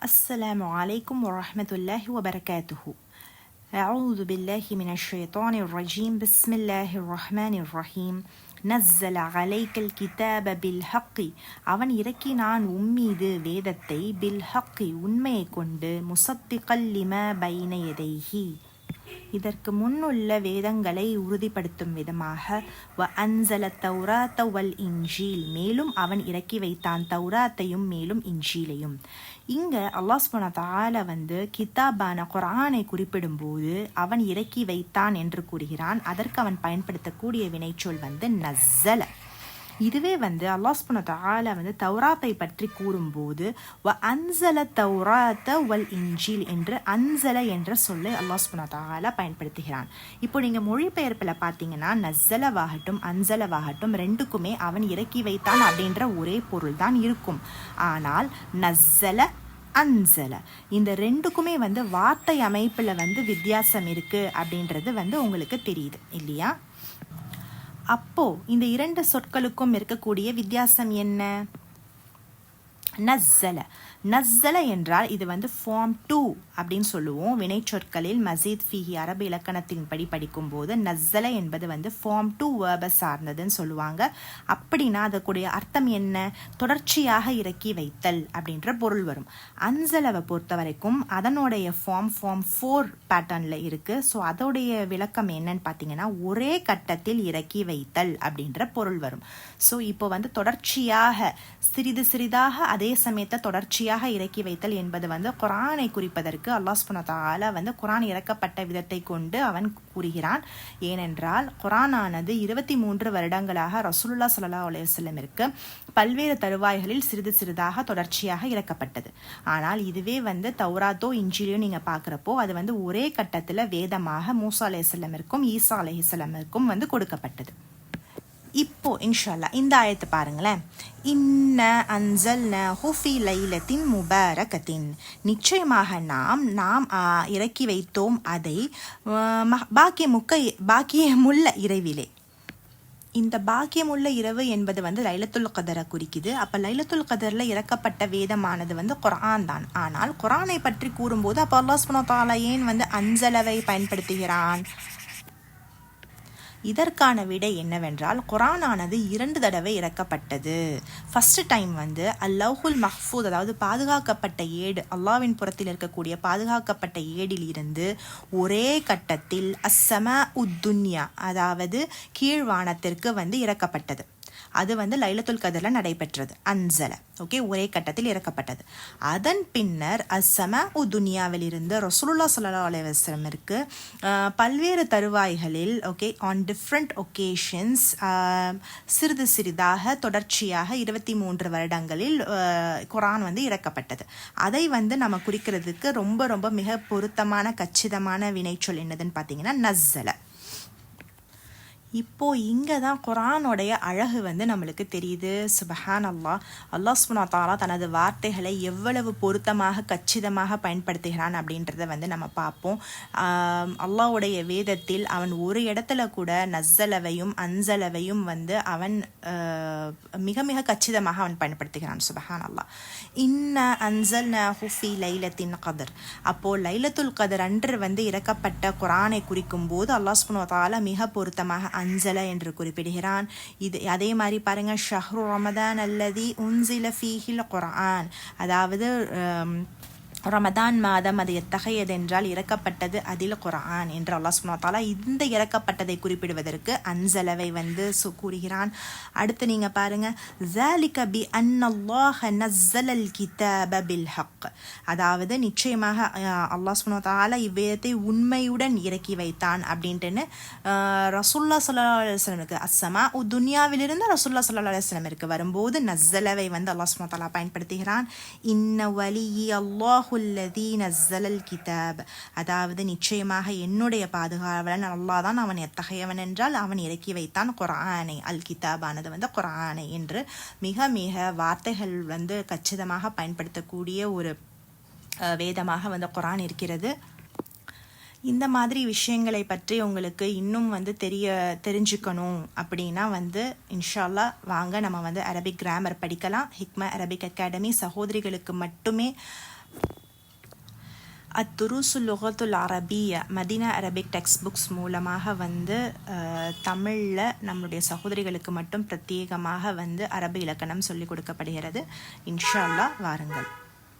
السلام عليكم ورحمة الله وبركاته. أعوذ بالله من الشيطان الرجيم. بسم الله الرحمن الرحيم. نزل عليك الكتاب بالحق. அவன் இறக்கினான் உம்மீது வேதத்தை பில்ஹக்கி உண்மையை கொண்டு முசத்திகல் லிமா பைன யதைஹி இதற்கு முன்னுள்ள வேதங்களை உறுதிப்படுத்தும் விதமாக வ அன்சல தௌராத்த வல் இன்ஜீல் மேலும் அவன் இறக்கி வைத்தான் தௌராத்தையும் மேலும் இன்ஜீலையும். இங்க அல்லாஹ் சுப்ஹானஹு வ தஆலா கிதாபான குர்ஆனை குறிப்பிடும்போது அவன் இறக்கி வைத்தான் என்று கூறுகிறான். அதற்கு அவன் பயன்படுத்தக்கூடிய வினைச்சொல் நஸ்ஸல. இதுவே அல்லாஹ் சுப்ஹானஹு வ தஆலா தௌராத்தை பற்றி கூறும்போது வ அன்சல தௌராத்த வல் இன்ஜீல் என்று அன்சல என்ற சொல்லை அல்லாஹ் சுப்ஹானஹு வ தஆலா பயன்படுத்துகிறான். இப்போ நீங்க மொழிபெயர்ப்பில் பார்த்தீங்கன்னா நஸ்ஸலவாகட்டும் அன்சலவாகட்டும் ரெண்டுக்குமே அவன் இறக்கி வைத்தான் அப்படின்ற ஒரே பொருள் தான் இருக்கும். ஆனால் நஸ்ஸல அன்சல இந்த ரெண்டுக்குமே வார்த்தை அமைப்பில் வித்தியாசம் இருக்கு அப்படின்றது உங்களுக்கு தெரியுது இல்லையா? அப்போ இந்த இரண்டு சொற்களுக்கும் இருக்கக்கூடிய வித்தியாசம் என்ன? நஸ்ஸல நஸ்ஸல என்றால் இது ஃபார்ம் 2 அப்படின்னு சொல்லுவோம். வினைச்சொற்களில் மசீத் ஃபீஹி அரபு இலக்கணத்தின் படி படிக்கும்போது நஸ்ஸல என்பது ஃபார்ம் 2 வேர்பை சார்ந்ததுன்னு சொல்லுவாங்க. அப்படின்னா அதற்குடைய அர்த்தம் என்ன? தொடர்ச்சியாக இறக்கி வைத்தல் அப்படின்ற பொருள் வரும். அன்சலவை பொறுத்த வரைக்கும் அதனுடைய ஃபார்ம் 4 பேட்டர்னில் இருக்குது. ஸோ அதோடைய விளக்கம் என்னன்னு பார்த்தீங்கன்னா ஒரே கட்டத்தில் இறக்கி வைத்தல் அப்படின்ற பொருள் வரும். ஸோ இப்போ தொடர்ச்சியாக சிறிது சிறிதாக அதே சமயத்தை தொடர்ச்சியாக இறக்கி வைத்தல் என்பது குர்ஆனை குறிப்பதற்கு அல்லாஹ் சுப்ஹானஹு வ தஆலா குர்ஆன் இறக்கப்பட்ட விதத்தை கொண்டு அவன் கூறுகிறான். ஏனென்றால் குர்ஆனானது 23 வருடங்களாக ரசூலுல்லாஹ் ஸல்லல்லாஹு அலைஹி வஸல்லமிற்கு பல்வேறு தருவாய்களில் சிறிது சிறிதாக தொடர்ச்சியாக இறக்கப்பட்டது. ஆனால் இதுவே தௌராத்தோ இன்ஜீலையோ நீங்க பார்க்குறப்போ அது ஒரே கட்டத்தில் வேதமாக மூசா அலைஹிஸ்ஸலாமிற்கும் ஈசா அலைஹிஸ்ஸலாமிற்கும் கொடுக்கப்பட்டது. இப்போ இன்ஷால்லா இந்த ஆயத்தை பாருங்களேன். இன்ன அன்சல்னாஹு ஃபீ லைலத்தின் முபாரகத்தின் நிச்சயமாக நாம் இறக்கி வைத்தோம் அதை பாக்கியமுள்ள இரவிலே. இந்த பாக்கியமுள்ள இரவு என்பது லைலத்துல் கதரை குறிக்குது. அப்போ லைலத்துல் கதரில் இறக்கப்பட்ட வேதமானது குர்ஆன் தான். ஆனால் குர்ஆனை பற்றி கூறும்போது அப்போ அல்லாஹ் சுப்ஹானஹு வ தஆலா ஏன் அன்சலவை பயன்படுத்துகிறான்? இதற்கான விடை என்னவென்றால் குர்ஆனானது 2 தடவை இறக்கப்பட்டது. ஃபர்ஸ்ட் டைம் அல்லௌஹுல் மஹ்ஃபூத் அதாவது பாதுகாக்கப்பட்ட ஏடு, அல்லாஹ்வின் புறத்தில் இருக்கக்கூடிய பாதுகாக்கப்பட்ட ஏடில் இருந்து ஒரே கட்டத்தில் அஸ்ஸமா உத்துன்யா அதாவது கீழ்வானத்திற்கு இறக்கப்பட்டது. அது லைலத்துல் கதரில் நடைபெற்றது. அன்சல ஓகே ஒரே கட்டத்தில் இறக்கப்பட்டது. அதன் பின்னர் அஸ்ஸமா உதுனியாவில் இருந்து ரசூலுல்லாஹ் ஸல்லல்லாஹு அலைஹி வஸல்லமிற்கு பல்வேறு தருவாய்களில் ஓகே ஆன் டிஃப்ரெண்ட் ஒகேஷன்ஸ் சிறிது சிறிதாக தொடர்ச்சியாக 23 வருடங்களில் குர்ஆன் இறக்கப்பட்டது. அதை நம்ம குறிக்கிறதுக்கு ரொம்ப ரொம்ப மிக பொருத்தமான கச்சிதமான வினைச்சொல் என்னதுன்னு பார்த்தீங்கன்னா நஸ்ஸல. இப்போ இங்கே தான் குர்ஆனுடைய அழகு நம்மளுக்கு தெரியுது. சுப்ஹான் அல்லாஹ். அல்லாஹ் சுப்ஹானஹு வ தஆலா தனது வார்த்தைகளை எவ்வளவு பொருத்தமாக கச்சிதமாக பயன்படுத்துகிறான் அப்படின்றத நம்ம பார்ப்போம். அல்லாஹ்வுடைய வேதத்தில் அவன் ஒரு இடத்துல கூட நஸ்ஸலவையும் அன்சலவையும் அவன் மிக மிக கச்சிதமாக அவன் பயன்படுத்துகிறான். சுப்ஹான் அல்லாஹ். இன்ன அன்சல்னாஹு ஃபீ லைலத்தின் கதர். அப்போ லைலத்துல் கதர் அன்று இறக்கப்பட்ட குர்ஆனை குறிக்கும் போது அல்லாஹ் சுப்ஹானஹு வ தஆலா மிக பொருத்தமாக அன்சல என்று குறிப்பிடுகிறான். இது அதே மாதிரி பாருங்க ஷஹ்ரு ரமதான் அல்லதி உன்சில ஃபீஹில் குர்ஆன் அதாவது ரமதான் மாதம் அது எத்தகையது என்றால் இறக்கப்பட்டது அதில் குர்ஆன் என்று அல்லாஹ் சுப்ஹானஹு வ தஆலா இந்த இறக்கப்பட்டதை குறிப்பிடுவதற்கு அன்சலவை கூறுகிறான். அடுத்து நீங்க பாருங்க ذَلِكَ بِأَنَّ اللَّهَ نَزَّلَ الْكِتَابَ بِالْحَقِّ அதாவது நிச்சயமாக அல்லாஹ் சுப்ஹானஹு வ தஆலா இவ்வேதத்தை உண்மையுடன் இறக்கி வைத்தான் அப்படின்ட்டு ரசூலுல்லாஹ் ஸல்லல்லாஹு அலைஹி வஸல்லமுக்கு அஸ்ஸமா துன்யாவிலிருந்து ரசூலுல்லாஹ் ஸல்லல்லாஹு அலைஹி வஸல்லமிற்கு வரும்போது நஸ்ஸலவை அல்லாஹ் சுப்ஹானஹு வ தஆலா பயன்படுத்துகிறான். இன்ன வலியி அல்லாஹ் கிதாப் அதாவது நிச்சயமாக என்னுடைய பாதுகாவலன் அல்லாஹ் தான். அவன் எத்தகையவன் என்றால் அவன் இறக்கி வைத்தான் குர்ஆனை. அல் கிதாபானது குர்ஆனை என்று மிக மிக வார்த்தைகள் கச்சிதமாக பயன்படுத்தக்கூடிய ஒரு வேதமாக குர்ஆன் இருக்கிறது. இந்த மாதிரி விஷயங்களை பற்றி உங்களுக்கு இன்னும் தெரிஞ்சுக்கணும் அப்படின்னா இன்ஷா அல்லாஹ் வாங்க நம்ம அரபிக் கிராமர் படிக்கலாம். ஹிக்மா அரபிக் அகாடமி சகோதரிகளுக்கு மட்டுமே அத்துருசுல் லுகத்துல் அரபிய மதீனா அரபிக் டெக்ஸ்ட் புக்ஸ் மூலமாக வந்து தமிழில் நம்மளுடைய சகோதரிகளுக்கு மட்டும் பிரத்யேகமாக வந்து அரபி இலக்கணம் சொல்லிக் கொடுக்கப்படுகிறது. இன்ஷா அல்லாஹ் வாருங்கள்.